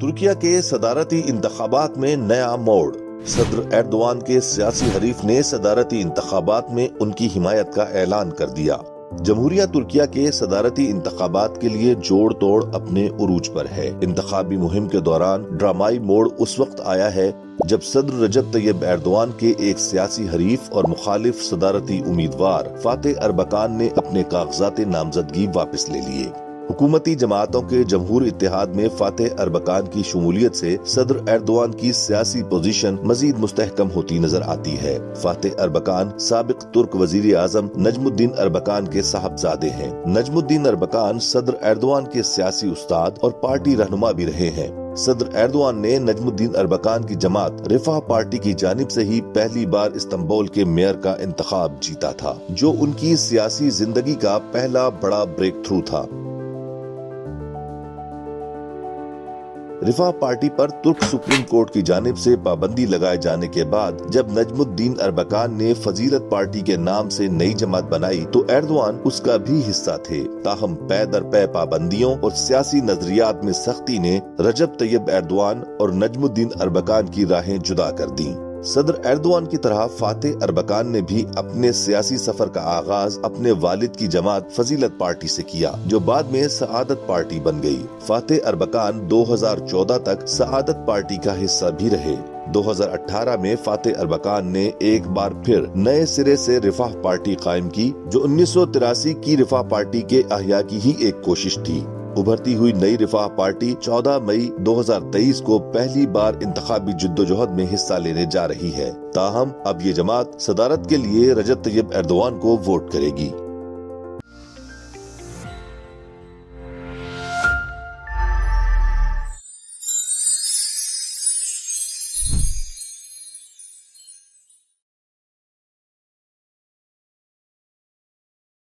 ترکیہ کے صدارتی انتخابات میں نیا موڑ۔ صدر ایردوان کے سیاسی حریف نے صدارتی انتخابات میں ان کی حمایت کا اعلان کر دیا۔ جمہوریہ ترکیہ کے صدارتی انتخابات کے لیے جوڑ توڑ اپنے عروج پر ہے۔ انتخابی مہم کے دوران ڈرامائی موڑ اس وقت آیا ہے جب صدر رجب طیب ایردوان کے ایک سیاسی حریف اور مخالف صدارتی امیدوار فاتح اربکان نے اپنے کاغذات نامزدگی واپس لے لیے۔ حکومتی جماعتوں کے جمہور اتحاد میں فاتح اربکان کی شمولیت سے صدر ایردوان کی سیاسی پوزیشن مزید مستحکم ہوتی نظر آتی ہے۔ فاتح اربکان سابق ترک وزیر اعظم نجم الدین اربکان کے صاحبزادے ہیں۔ نجم الدین اربکان صدر ایردوان کے سیاسی استاد اور پارٹی رہنما بھی رہے ہیں۔ صدر ایردوان نے نجم الدین اربکان کی جماعت رفاہ پارٹی کی جانب سے ہی پہلی بار استنبول کے میئر کا انتخاب جیتا تھا، جو ان کی سیاسی زندگی کا پہلا بڑا بریک تھرو تھا۔ رفاہ پارٹی پر ترک سپریم کورٹ کی جانب سے پابندی لگائے جانے کے بعد جب نجم الدین اربکان نے فضیلت پارٹی کے نام سے نئی جماعت بنائی تو ایردوان اس کا بھی حصہ تھے، تاہم پے در پے پابندیوں اور سیاسی نظریات میں سختی نے رجب طیب ایردوان اور نجم الدین اربکان کی راہیں جدا کر دیں۔ صدر ایردوان کی طرح فاتح اربکان نے بھی اپنے سیاسی سفر کا آغاز اپنے والد کی جماعت فضیلت پارٹی سے کیا، جو بعد میں سعادت پارٹی بن گئی۔ فاتح اربکان 2014 تک سعادت پارٹی کا حصہ بھی رہے۔ 2018 میں فاتح اربکان نے ایک بار پھر نئے سرے سے رفاہ پارٹی قائم کی، جو 1983 کی رفاہ پارٹی کے احیاء کی ہی ایک کوشش تھی۔ ابھرتی ہوئی نئی رفاہ پارٹی 14 مئی 2023 کو پہلی بار انتخابی جدوجہد میں حصہ لینے جا رہی ہے، تاہم اب یہ جماعت صدارت کے لیے رجب طیب ایردوان کو ووٹ کرے گی۔